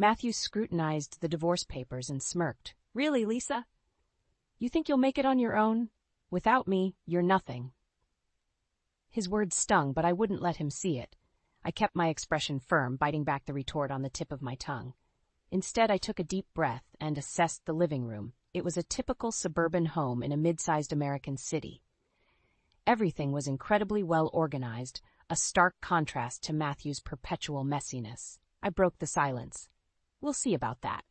Matthew scrutinized the divorce papers and smirked. Really, Lisa? You think you'll make it on your own? Without me, you're nothing. His words stung, but I wouldn't let him see it. I kept my expression firm, biting back the retort on the tip of my tongue. Instead, I took a deep breath and assessed the living room. It was a typical suburban home in a mid-sized American city. Everything was incredibly well organized, a stark contrast to Matthew's perpetual messiness. I broke the silence. We'll see about that.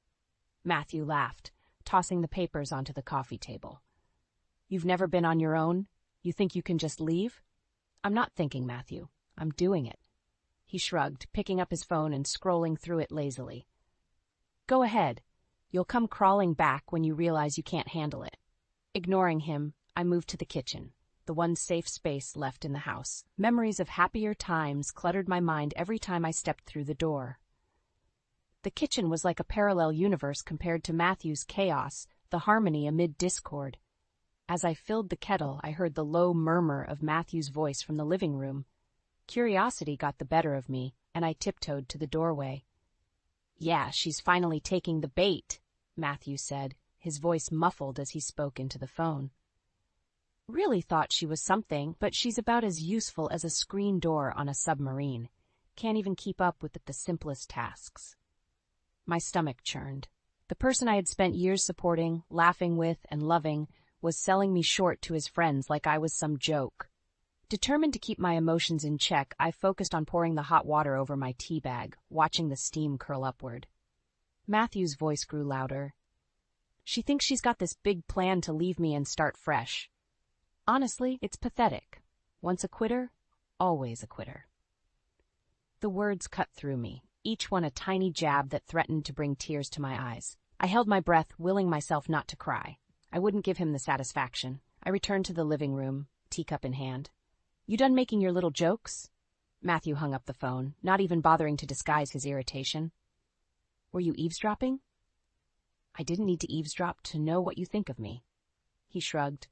Matthew laughed, tossing the papers onto the coffee table. You've never been on your own? You think you can just leave? I'm not thinking, Matthew. I'm doing it. He shrugged, picking up his phone and scrolling through it lazily. Go ahead. You'll come crawling back when you realize you can't handle it. Ignoring him, I moved to the kitchen, the one safe space left in the house. Memories of happier times cluttered my mind every time I stepped through the door. The kitchen was like a parallel universe compared to Matthew's chaos, the harmony amid discord. As I filled the kettle, I heard the low murmur of Matthew's voice from the living room. Curiosity got the better of me, and I tiptoed to the doorway. Yeah, she's finally taking the bait, Matthew said, his voice muffled as he spoke into the phone. Really thought she was something, but she's about as useful as a screen door on a submarine. Can't even keep up with the simplest tasks. My stomach churned. The person I had spent years supporting, laughing with, and loving was selling me short to his friends like I was some joke. Determined to keep my emotions in check, I focused on pouring the hot water over my tea bag, watching the steam curl upward. Matthew's voice grew louder. She thinks she's got this big plan to leave me and start fresh. Honestly, it's pathetic. Once a quitter, always a quitter. The words cut through me, each one a tiny jab that threatened to bring tears to my eyes. I held my breath, willing myself not to cry. I wouldn't give him the satisfaction. I returned to the living room, teacup in hand. You done making your little jokes? Matthew hung up the phone, not even bothering to disguise his irritation. Were you eavesdropping? I didn't need to eavesdrop to know what you think of me. He shrugged.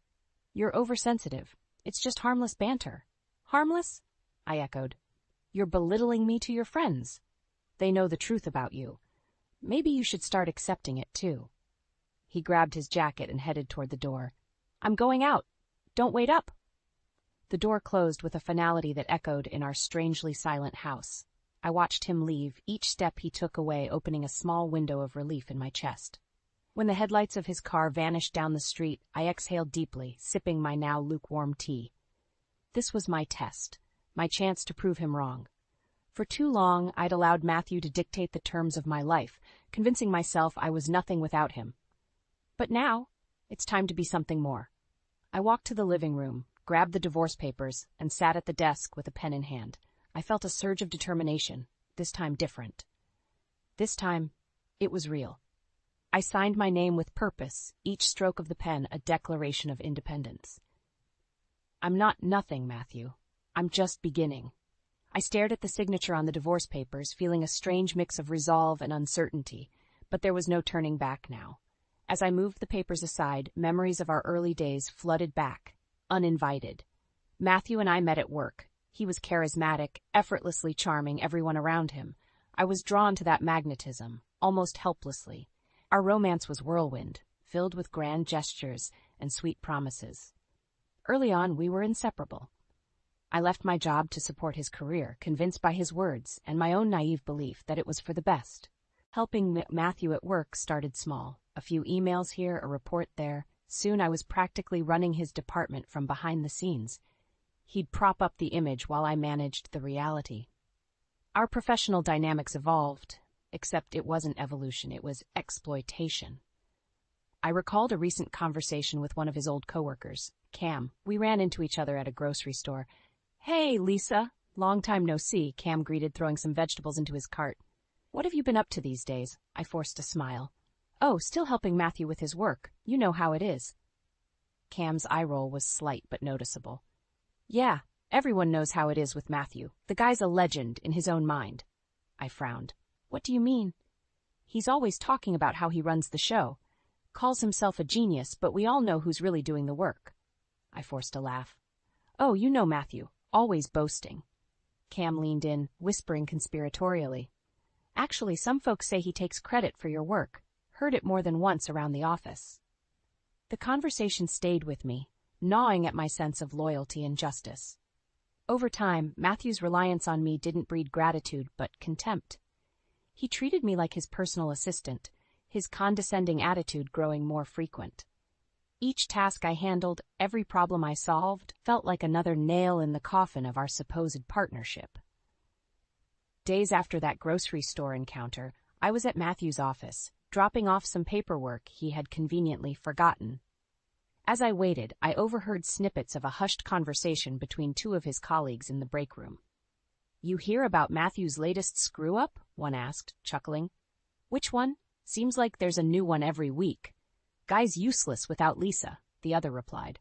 You're oversensitive. It's just harmless banter. Harmless? I echoed. You're belittling me to your friends. They know the truth about you. Maybe you should start accepting it, too. He grabbed his jacket and headed toward the door. I'm going out. Don't wait up. The door closed with a finality that echoed in our strangely silent house. I watched him leave, each step he took away opening a small window of relief in my chest. When the headlights of his car vanished down the street, I exhaled deeply, sipping my now lukewarm tea. This was my test, my chance to prove him wrong. For too long, I'd allowed Matthew to dictate the terms of my life, convincing myself I was nothing without him. But now, it's time to be something more. I walked to the living room, grabbed the divorce papers, and sat at the desk with a pen in hand. I felt a surge of determination, this time different. This time, it was real. I signed my name with purpose, each stroke of the pen a declaration of independence. I'm not nothing, Matthew. I'm just beginning. I stared at the signature on the divorce papers, feeling a strange mix of resolve and uncertainty, but there was no turning back now. As I moved the papers aside, memories of our early days flooded back, uninvited. Matthew and I met at work. He was charismatic, effortlessly charming everyone around him. I was drawn to that magnetism, almost helplessly. Our romance was whirlwind, filled with grand gestures and sweet promises. Early on, we were inseparable. I left my job to support his career, convinced by his words and my own naive belief that it was for the best. Helping Matthew at work started small. A few emails here, a report there. Soon I was practically running his department from behind the scenes. He'd prop up the image while I managed the reality. Our professional dynamics evolved, except it wasn't evolution, it was exploitation. I recalled a recent conversation with one of his old coworkers, Cam. We ran into each other at a grocery store. Hey, Lisa. Long time no see, Cam greeted, throwing some vegetables into his cart. What have you been up to these days? I forced a smile. Oh, still helping Matthew with his work. You know how it is. Cam's eye roll was slight but noticeable. Yeah, everyone knows how it is with Matthew. The guy's a legend in his own mind. I frowned. What do you mean? He's always talking about how he runs the show. Calls himself a genius, but we all know who's really doing the work. I forced a laugh. Oh, you know Matthew, always boasting. Cam leaned in, whispering conspiratorially. Actually, some folks say he takes credit for your work. Heard it more than once around the office. The conversation stayed with me, gnawing at my sense of loyalty and justice. Over time, Matthew's reliance on me didn't breed gratitude but contempt. He treated me like his personal assistant, his condescending attitude growing more frequent. Each task I handled, every problem I solved, felt like another nail in the coffin of our supposed partnership. Days after that grocery store encounter, I was at Matthew's office, dropping off some paperwork he had conveniently forgotten. As I waited, I overheard snippets of a hushed conversation between two of his colleagues in the break room. "You hear about Matthew's latest screw-up?" one asked, chuckling. "Which one? Seems like there's a new one every week. Guy's useless without Lisa," the other replied.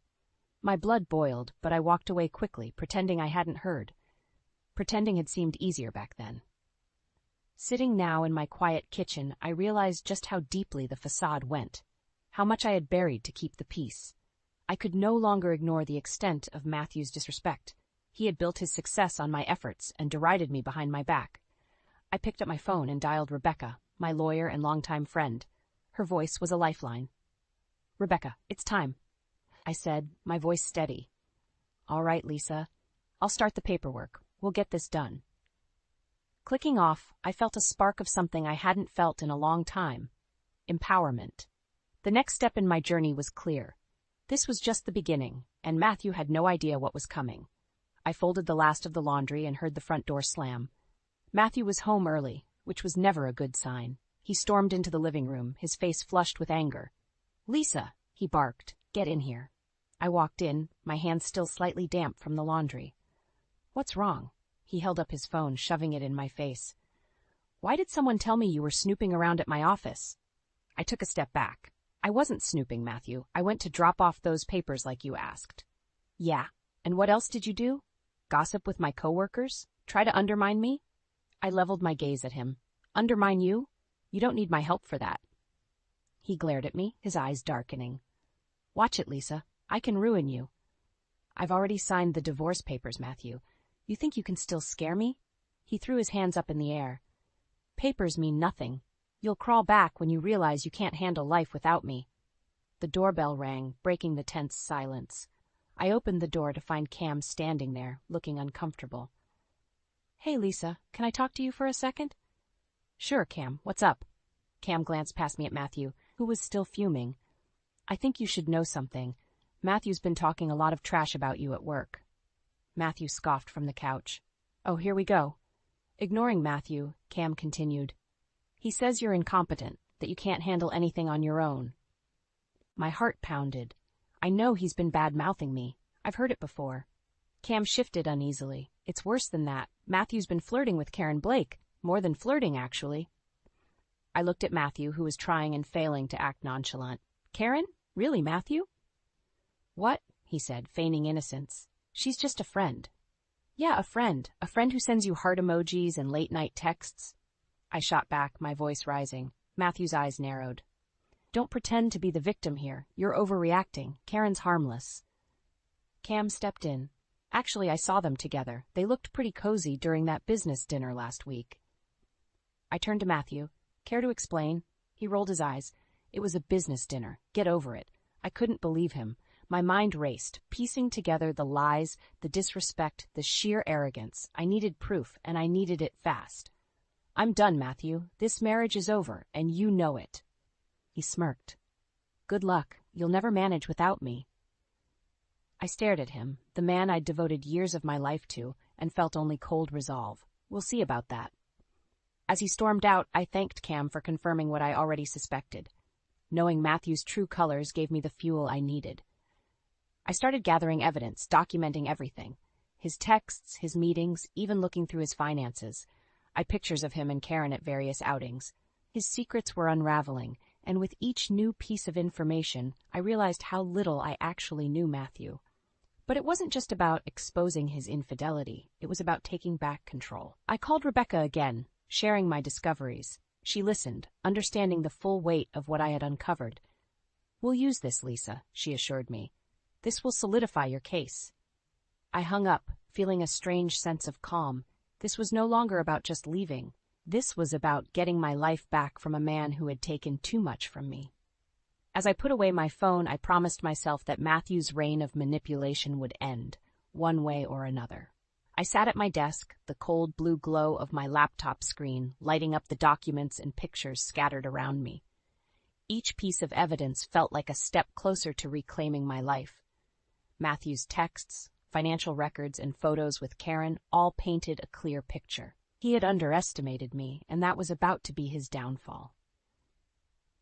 My blood boiled, but I walked away quickly, pretending I hadn't heard. Pretending had seemed easier back then. Sitting now in my quiet kitchen, I realized just how deeply the facade went, how much I had buried to keep the peace. I could no longer ignore the extent of Matthew's disrespect. He had built his success on my efforts and derided me behind my back. I picked up my phone and dialed Rebecca, my lawyer and longtime friend. Her voice was a lifeline. "Rebecca, it's time," I said, my voice steady. "All right, Lisa. I'll start the paperwork. We'll get this done." Clicking off, I felt a spark of something I hadn't felt in a long time. Empowerment. The next step in my journey was clear. This was just the beginning, and Matthew had no idea what was coming. I folded the last of the laundry and heard the front door slam. Matthew was home early, which was never a good sign. He stormed into the living room, his face flushed with anger. "Lisa," he barked, "get in here." I walked in, my hands still slightly damp from the laundry. "What's wrong?" He held up his phone, shoving it in my face. "Why did someone tell me you were snooping around at my office?" I took a step back. "I wasn't snooping, Matthew. I went to drop off those papers like you asked." "Yeah. And what else did you do? Gossip with my coworkers? Try to undermine me?" I leveled my gaze at him. "Undermine you? You don't need my help for that." He glared at me, his eyes darkening. "Watch it, Lisa. I can ruin you." "I've already signed the divorce papers, Matthew. You think you can still scare me?" He threw his hands up in the air. "Papers mean nothing. You'll crawl back when you realize you can't handle life without me." The doorbell rang, breaking the tense silence. I opened the door to find Cam standing there, looking uncomfortable. "Hey, Lisa, can I talk to you for a second?" "Sure, Cam. What's up?" Cam glanced past me at Matthew, who was still fuming. "I think you should know something. Matthew's been talking a lot of trash about you at work." Matthew scoffed from the couch. "Oh, here we go." Ignoring Matthew, Cam continued. "He says you're incompetent, that you can't handle anything on your own." My heart pounded. I know he's been bad-mouthing me. I've heard it before. Cam shifted uneasily. "It's worse than that. Matthew's been flirting with Karen Blake. More than flirting, actually." I looked at Matthew, who was trying and failing to act nonchalant. "Karen? Really, Matthew?" "What?" he said, feigning innocence. "She's just a friend." "Yeah, a friend. A friend who sends you heart emojis and late-night texts." I shot back, my voice rising. Matthew's eyes narrowed. "Don't pretend to be the victim here. You're overreacting. Karen's harmless." Cam stepped in. "Actually, I saw them together. They looked pretty cozy during that business dinner last week." I turned to Matthew. "Care to explain?" He rolled his eyes. "It was a business dinner. Get over it." I couldn't believe him. My mind raced, piecing together the lies, the disrespect, the sheer arrogance. I needed proof, and I needed it fast. "I'm done, Matthew. This marriage is over, and you know it." He smirked. "Good luck. You'll never manage without me." I stared at him, the man I'd devoted years of my life to, and felt only cold resolve. We'll see about that. As he stormed out, I thanked Cam for confirming what I already suspected. Knowing Matthew's true colors gave me the fuel I needed. I started gathering evidence, documenting everything. His texts, his meetings, even looking through his finances. I had pictures of him and Karen at various outings. His secrets were unraveling, and with each new piece of information, I realized how little I actually knew Matthew. But it wasn't just about exposing his infidelity. It was about taking back control. I called Rebecca again, sharing my discoveries. She listened, understanding the full weight of what I had uncovered. "We'll use this, Lisa," she assured me. "This will solidify your case." I hung up, feeling a strange sense of calm. This was no longer about just leaving. This was about getting my life back from a man who had taken too much from me. As I put away my phone, I promised myself that Matthew's reign of manipulation would end, one way or another. I sat at my desk, the cold blue glow of my laptop screen lighting up the documents and pictures scattered around me. Each piece of evidence felt like a step closer to reclaiming my life. Matthew's texts, financial records, and photos with Karen all painted a clear picture. He had underestimated me, and that was about to be his downfall.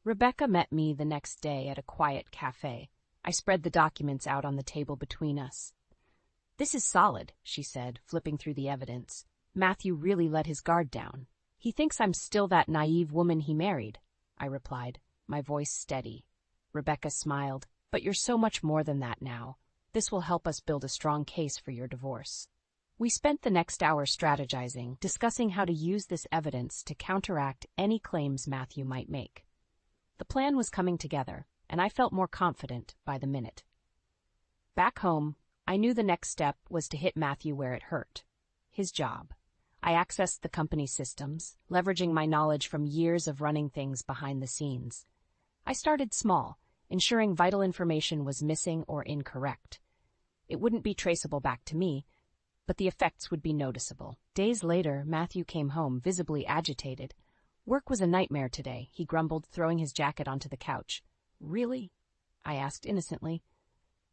Rebecca met me the next day at a quiet cafe. I spread the documents out on the table between us. "This is solid," she said, flipping through the evidence. "Matthew really let his guard down. He thinks I'm still that naive woman he married," I replied, my voice steady. Rebecca smiled. "But you're so much more than that now. This will help us build a strong case for your divorce." We spent the next hour strategizing, discussing how to use this evidence to counteract any claims Matthew might make. The plan was coming together, and I felt more confident by the minute. Back home, I knew the next step was to hit Matthew where it hurt. His job. I accessed the company's systems, leveraging my knowledge from years of running things behind the scenes. I started small, ensuring vital information was missing or incorrect. It wouldn't be traceable back to me, but the effects would be noticeable. Days later, Matthew came home, visibly agitated. "Work was a nightmare today," he grumbled, throwing his jacket onto the couch. "Really?" I asked innocently.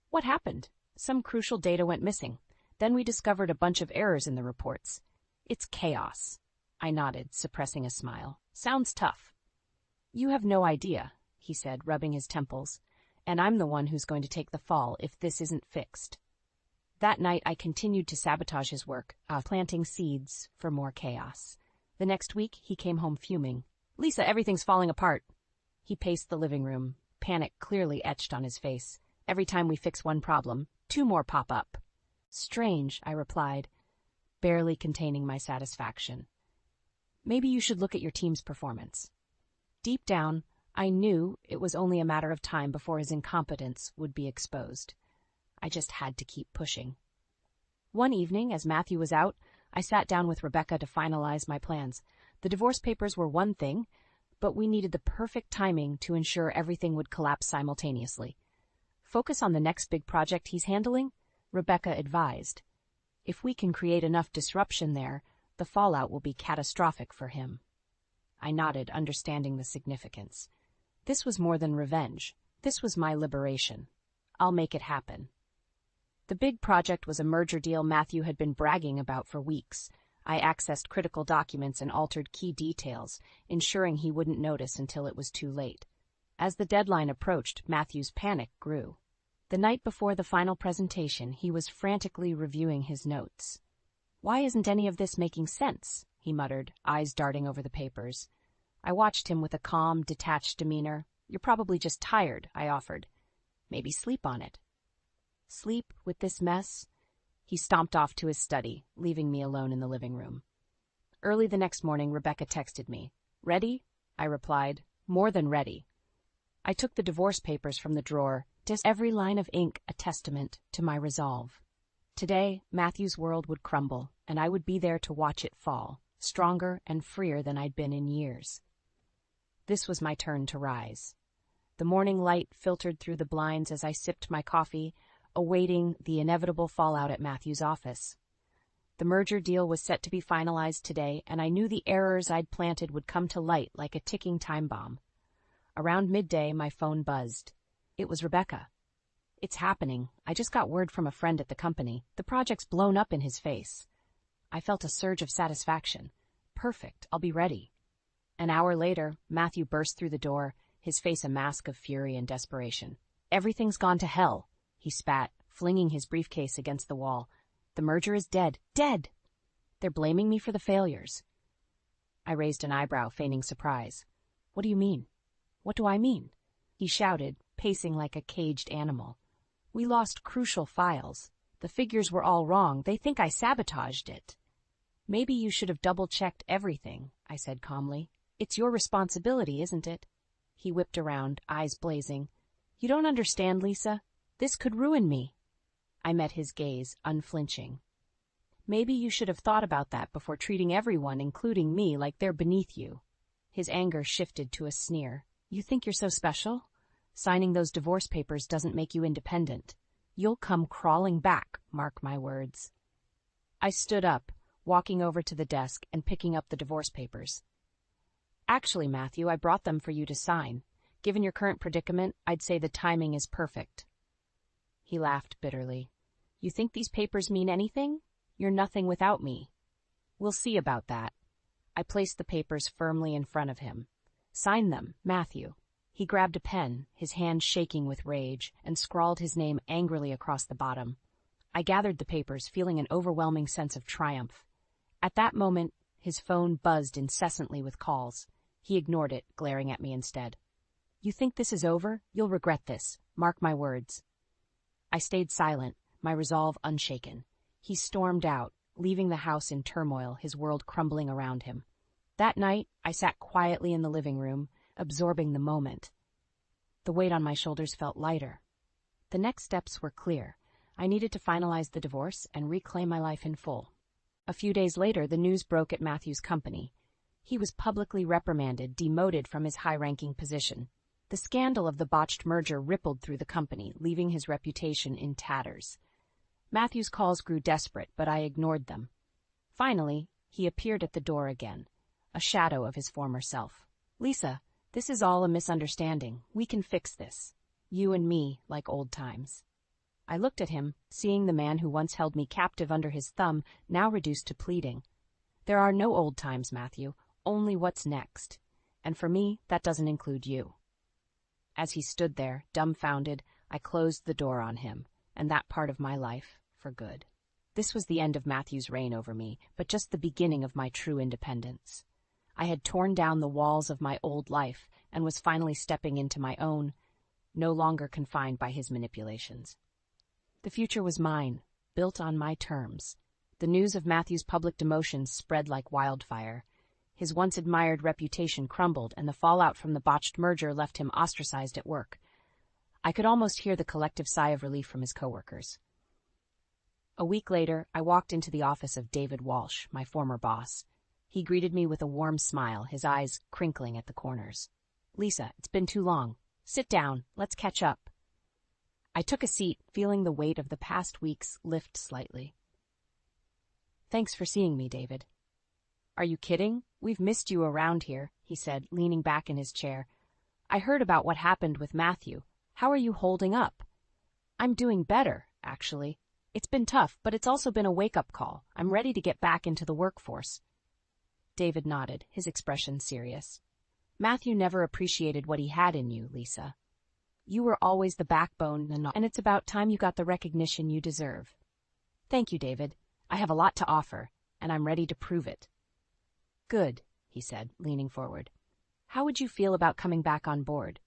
"What happened? Some crucial data went missing. Then we discovered a bunch of errors in the reports. It's chaos." I nodded, suppressing a smile. "Sounds tough." "You have no idea," he said, rubbing his temples. "And I'm the one who's going to take the fall if this isn't fixed." That night, I continued to sabotage his work, planting seeds for more chaos. The next week, he came home fuming. "Lisa, everything's falling apart." He paced the living room, panic clearly etched on his face. "Every time we fix one problem, two more pop up." "Strange," I replied, barely containing my satisfaction. "Maybe you should look at your team's performance." Deep down, I knew it was only a matter of time before his incompetence would be exposed. I just had to keep pushing. One evening, as Matthew was out, I sat down with Rebecca to finalize my plans. The divorce papers were one thing, but we needed the perfect timing to ensure everything would collapse simultaneously. "Focus on the next big project he's handling," Rebecca advised. "If we can create enough disruption there, the fallout will be catastrophic for him." I nodded, understanding the significance. This was more than revenge. This was my liberation. I'll make it happen. The big project was a merger deal Matthew had been bragging about for weeks. I accessed critical documents and altered key details, ensuring he wouldn't notice until it was too late. As the deadline approached, Matthew's panic grew. The night before the final presentation, he was frantically reviewing his notes. "Why isn't any of this making sense?" he muttered, eyes darting over the papers. I watched him with a calm, detached demeanor. "You're probably just tired," I offered. "Maybe sleep on it." "Sleep with this mess?" He stomped off to his study, leaving me alone in the living room. Early the next morning, Rebecca texted me. "Ready?" I replied. "More than ready." I took the divorce papers from the drawer, just every line of ink a testament to my resolve. Today, Matthew's world would crumble, and I would be there to watch it fall, stronger and freer than I'd been in years. This was my turn to rise. The morning light filtered through the blinds as I sipped my coffee, awaiting the inevitable fallout at Matthew's office. The merger deal was set to be finalized today, and I knew the errors I'd planted would come to light like a ticking time bomb. Around midday, my phone buzzed. It was Rebecca. "It's happening. I just got word from a friend at the company. The project's blown up in his face." I felt a surge of satisfaction. Perfect, I'll be ready. An hour later, Matthew burst through the door, his face a mask of fury and desperation. "Everything's gone to hell," he spat, flinging his briefcase against the wall. "The merger is dead. Dead! They're blaming me for the failures." I raised an eyebrow, feigning surprise. "What do you mean?" "What do I mean?" He shouted, pacing like a caged animal. "We lost crucial files. The figures were all wrong. They think I sabotaged it." "Maybe you should have double-checked everything," I said calmly. "It's your responsibility, isn't it?" He whipped around, eyes blazing. "You don't understand, Lisa. This could ruin me." I met his gaze, unflinching. Maybe you should have thought about that before treating everyone, including me, like they're beneath you. His anger shifted to a sneer. You think you're so special? Signing those divorce papers doesn't make you independent. You'll come crawling back, mark my words. I stood up, walking over to the desk and picking up the divorce papers. Actually, Matthew, I brought them for you to sign. Given your current predicament, I'd say the timing is perfect. He laughed bitterly. You think these papers mean anything? You're nothing without me. We'll see about that. I placed the papers firmly in front of him. Sign them, Matthew. He grabbed a pen, his hand shaking with rage, and scrawled his name angrily across the bottom. I gathered the papers, feeling an overwhelming sense of triumph. At that moment, his phone buzzed incessantly with calls. He ignored it, glaring at me instead. You think this is over? You'll regret this. Mark my words. I stayed silent, my resolve unshaken. He stormed out, leaving the house in turmoil, his world crumbling around him. That night, I sat quietly in the living room, absorbing the moment. The weight on my shoulders felt lighter. The next steps were clear. I needed to finalize the divorce and reclaim my life in full. A few days later, the news broke at Matthew's company. He was publicly reprimanded, demoted from his high-ranking position. The scandal of the botched merger rippled through the company, leaving his reputation in tatters. Matthew's calls grew desperate, but I ignored them. Finally, he appeared at the door again, a shadow of his former self. Lisa, this is all a misunderstanding. We can fix this. You and me, like old times. I looked at him, seeing the man who once held me captive under his thumb, now reduced to pleading. There are no old times, Matthew, only what's next. And for me, that doesn't include you. As he stood there, dumbfounded, I closed the door on him, and that part of my life, for good. This was the end of Matthew's reign over me, but just the beginning of my true independence. I had torn down the walls of my old life and was finally stepping into my own, no longer confined by his manipulations. The future was mine, built on my terms. The news of Matthew's public demotion spread like wildfire. His once admired reputation crumbled, and the fallout from the botched merger left him ostracized at work. I could almost hear the collective sigh of relief from his coworkers. A week later, I walked into the office of David Walsh, my former boss. He greeted me with a warm smile, his eyes crinkling at the corners. Lisa, it's been too long. Sit down, let's catch up. I took a seat, feeling the weight of the past weeks lift slightly. Thanks for seeing me, David. Are you kidding? We've missed you around here, he said, leaning back in his chair. I heard about what happened with Matthew. How are you holding up? I'm doing better, actually. It's been tough, but it's also been a wake-up call. I'm ready to get back into the workforce. David nodded, his expression serious. Matthew never appreciated what he had in you, Lisa. You were always the backbone, and it's about time you got the recognition you deserve. Thank you, David. I have a lot to offer, and I'm ready to prove it. Good, he said, leaning forward. How would you feel about coming back on board?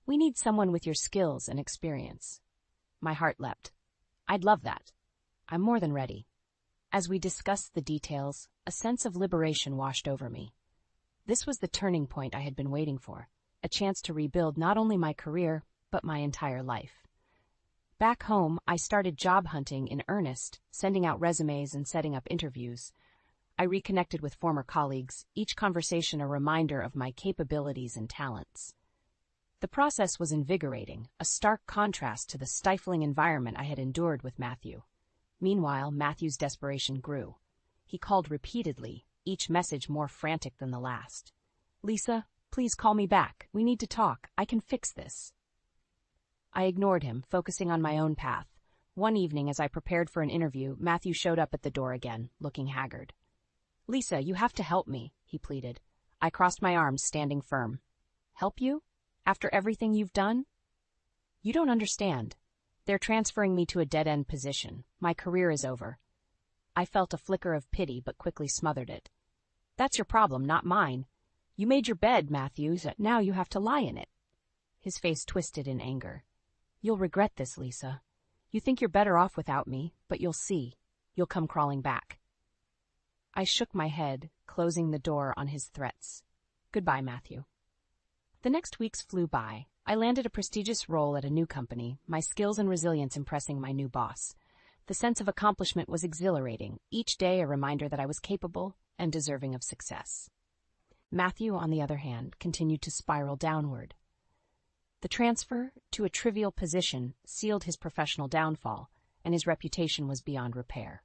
We need someone with your skills and experience. My heart leapt. I'd love that. I'm more than ready. As we discussed the details, a sense of liberation washed over me. This was the turning point I had been waiting for, a chance to rebuild not only my career, but my entire life. Back home, I started job hunting in earnest, sending out resumes and setting up interviews. I reconnected with former colleagues, each conversation a reminder of my capabilities and talents. The process was invigorating, a stark contrast to the stifling environment I had endured with Matthew. Meanwhile, Matthew's desperation grew. He called repeatedly, each message more frantic than the last. Lisa, please call me back. We need to talk. I can fix this. I ignored him, focusing on my own path. One evening, as I prepared for an interview, Matthew showed up at the door again, looking haggard. Lisa, you have to help me, he pleaded. I crossed my arms, standing firm. Help you? After everything you've done? You don't understand. They're transferring me to a dead-end position. My career is over. I felt a flicker of pity, but quickly smothered it. That's your problem, not mine. You made your bed, Matthews. Now you have to lie in it. His face twisted in anger. You'll regret this, Lisa. You think you're better off without me, but you'll see. You'll come crawling back. I shook my head, closing the door on his threats. Goodbye, Matthew. The next weeks flew by. I landed a prestigious role at a new company, my skills and resilience impressing my new boss. The sense of accomplishment was exhilarating, each day a reminder that I was capable and deserving of success. Matthew, on the other hand, continued to spiral downward. The transfer to a trivial position sealed his professional downfall, and his reputation was beyond repair.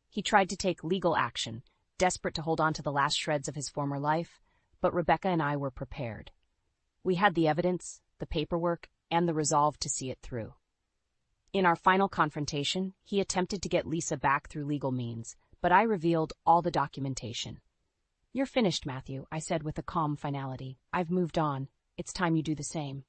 He tried to take legal action, desperate to hold on to the last shreds of his former life, but Rebecca and I were prepared. We had the evidence, the paperwork, and the resolve to see it through. In our final confrontation, he attempted to get Lisa back through legal means, but I revealed all the documentation. "You're finished, Matthew," I said with a calm finality. "I've moved on. It's time you do the same."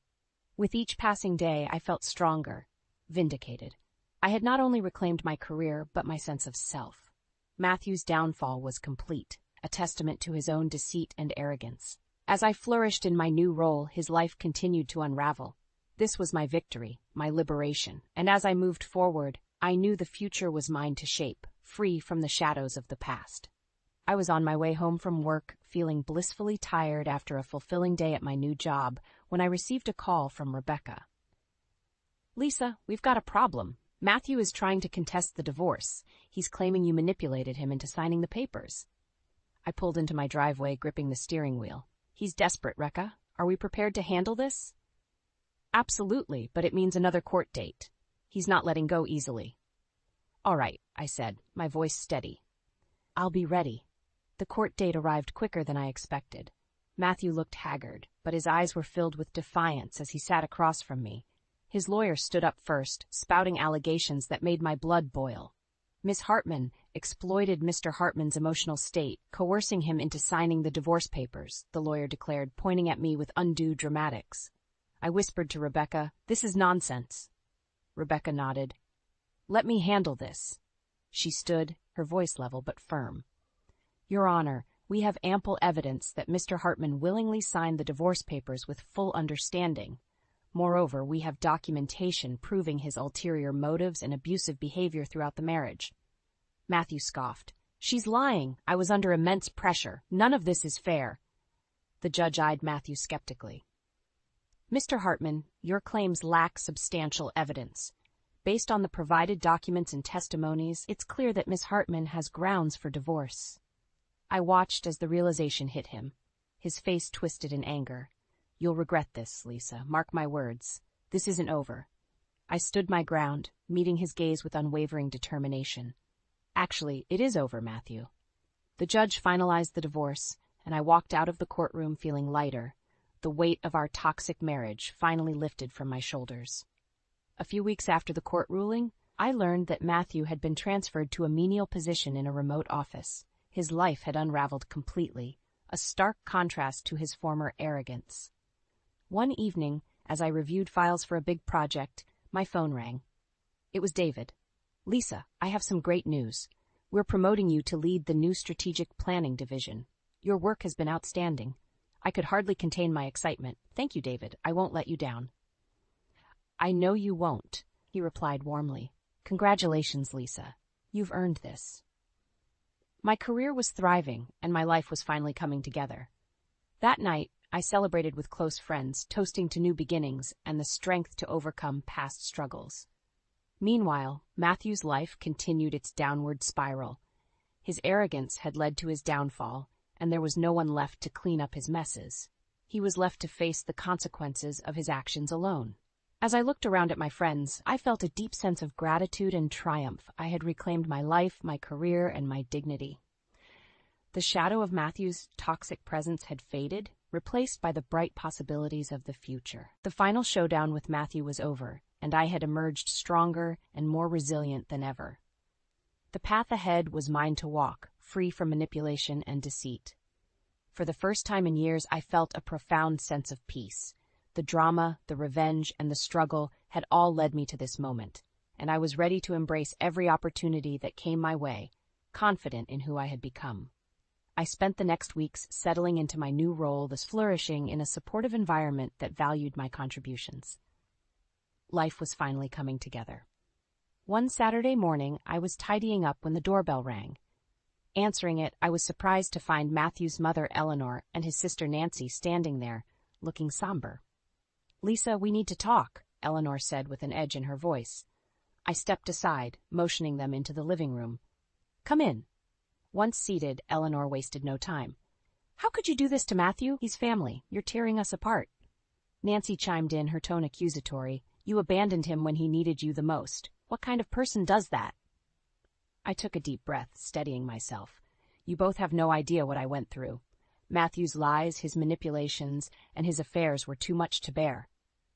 With each passing day, I felt stronger, vindicated. I had not only reclaimed my career, but my sense of self. Matthew's downfall was complete, a testament to his own deceit and arrogance. As I flourished in my new role, his life continued to unravel. This was my victory, my liberation, and as I moved forward, I knew the future was mine to shape, free from the shadows of the past. I was on my way home from work, feeling blissfully tired after a fulfilling day at my new job, when I received a call from Rebecca. "Lisa, we've got a problem. Matthew is trying to contest the divorce. He's claiming you manipulated him into signing the papers." I pulled into my driveway, gripping the steering wheel. "He's desperate, Rekha. Are we prepared to handle this?" "Absolutely, but it means another court date. He's not letting go easily." "All right," I said, my voice steady. "I'll be ready." The court date arrived quicker than I expected. Matthew looked haggard, but his eyes were filled with defiance as he sat across from me. His lawyer stood up first, spouting allegations that made my blood boil. Miss Hartman exploited Mr. Hartman's emotional state, coercing him into signing the divorce papers, the lawyer declared, pointing at me with undue dramatics. I whispered to Rebecca, "This is nonsense." Rebecca nodded. "Let me handle this." She stood, her voice level but firm. "Your Honor, we have ample evidence that Mr. Hartman willingly signed the divorce papers with full understanding. Moreover, we have documentation proving his ulterior motives and abusive behavior throughout the marriage." Matthew scoffed. "She's lying. I was under immense pressure. None of this is fair." The judge eyed Matthew skeptically. "Mr. Hartman, your claims lack substantial evidence. Based on the provided documents and testimonies, it's clear that Miss Hartman has grounds for divorce." I watched as the realization hit him. His face twisted in anger. "You'll regret this, Lisa. Mark my words. This isn't over." I stood my ground, meeting his gaze with unwavering determination. "Actually, it is over, Matthew." The judge finalized the divorce, and I walked out of the courtroom feeling lighter. The weight of our toxic marriage finally lifted from my shoulders. A few weeks after the court ruling, I learned that Matthew had been transferred to a menial position in a remote office. His life had unraveled completely, a stark contrast to his former arrogance. One evening, as I reviewed files for a big project, my phone rang. It was David. "Lisa, I have some great news. We're promoting you to lead the new strategic planning division. Your work has been outstanding." I could hardly contain my excitement. "Thank you, David. I won't let you down." "I know you won't," he replied warmly. "Congratulations, Lisa. You've earned this." My career was thriving, and my life was finally coming together. That night, I celebrated with close friends, toasting to new beginnings and the strength to overcome past struggles. Meanwhile, Matthew's life continued its downward spiral. His arrogance had led to his downfall, and there was no one left to clean up his messes. He was left to face the consequences of his actions alone. As I looked around at my friends, I felt a deep sense of gratitude and triumph. I had reclaimed my life, my career, and my dignity. The shadow of Matthew's toxic presence had faded, replaced by the bright possibilities of the future. The final showdown with Matthew was over, and I had emerged stronger and more resilient than ever. The path ahead was mine to walk, free from manipulation and deceit. For the first time in years, I felt a profound sense of peace. The drama, the revenge, and the struggle had all led me to this moment, and I was ready to embrace every opportunity that came my way, confident in who I had become. I spent the next weeks settling into my new role, thus flourishing in a supportive environment that valued my contributions. Life was finally coming together. One Saturday morning, I was tidying up when the doorbell rang. Answering it, I was surprised to find Matthew's mother, Eleanor, and his sister, Nancy, standing there, looking somber. "Lisa, we need to talk," Eleanor said with an edge in her voice. I stepped aside, motioning them into the living room. "Come in." Once seated, Eleanor wasted no time. "How could you do this to Matthew? He's family. You're tearing us apart." Nancy chimed in, her tone accusatory. "You abandoned him when he needed you the most. What kind of person does that?" I took a deep breath, steadying myself. "You both have no idea what I went through. Matthew's lies, his manipulations, and his affairs were too much to bear."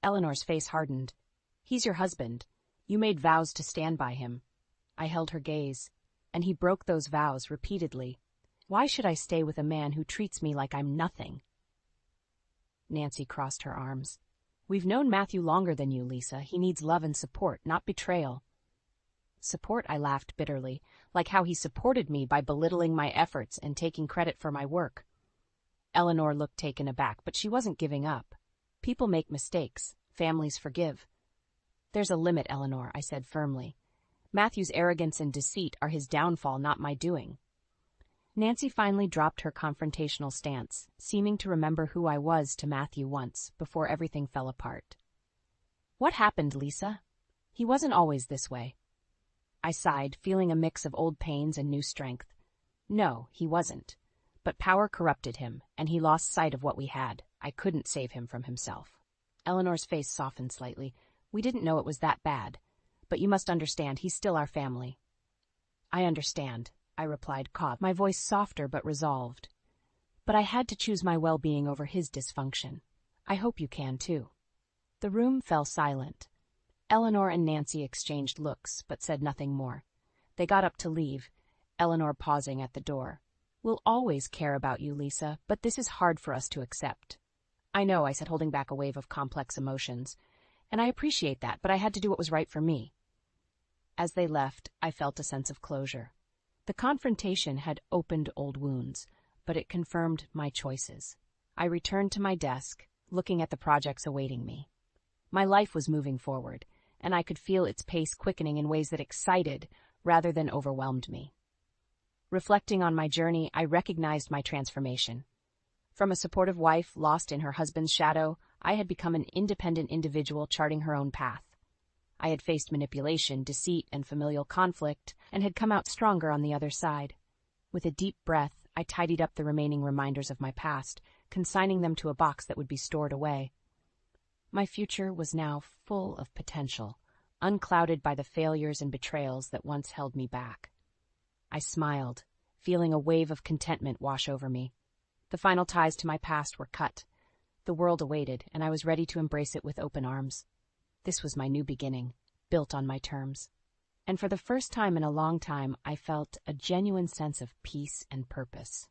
Eleanor's face hardened. "He's your husband. You made vows to stand by him." I held her gaze. "And he broke those vows repeatedly. Why should I stay with a man who treats me like I'm nothing?" Nancy crossed her arms. "We've known Matthew longer than you, Lisa. He needs love and support, not betrayal." "Support?" I laughed bitterly, like how he supported me by belittling my efforts and taking credit for my work. Eleanor looked taken aback, but she wasn't giving up. "People make mistakes. Families forgive." "There's a limit, Eleanor," I said firmly. "Matthew's arrogance and deceit are his downfall, not my doing." Nancy finally dropped her confrontational stance, seeming to remember who I was to Matthew once, before everything fell apart. "What happened, Lisa? He wasn't always this way." I sighed, feeling a mix of old pains and new strength. "No, he wasn't. But power corrupted him, and he lost sight of what we had. I couldn't save him from himself." Eleanor's face softened slightly. "We didn't know it was that bad. But you must understand, he's still our family." "I understand," I replied, my voice softer but resolved. "But I had to choose my well-being over his dysfunction. I hope you can, too." The room fell silent. Eleanor and Nancy exchanged looks, but said nothing more. They got up to leave, Eleanor pausing at the door. "We'll always care about you, Lisa, but this is hard for us to accept." "I know," I said, holding back a wave of complex emotions. "And I appreciate that, but I had to do what was right for me." As they left, I felt a sense of closure. The confrontation had opened old wounds, but it confirmed my choices. I returned to my desk, looking at the projects awaiting me. My life was moving forward, and I could feel its pace quickening in ways that excited rather than overwhelmed me. Reflecting on my journey, I recognized my transformation. From a supportive wife lost in her husband's shadow, I had become an independent individual charting her own path. I had faced manipulation, deceit, and familial conflict, and had come out stronger on the other side. With a deep breath, I tidied up the remaining reminders of my past, consigning them to a box that would be stored away. My future was now full of potential, unclouded by the failures and betrayals that once held me back. I smiled, feeling a wave of contentment wash over me. The final ties to my past were cut. The world awaited, and I was ready to embrace it with open arms. This was my new beginning, built on my terms. And for the first time in a long time, I felt a genuine sense of peace and purpose.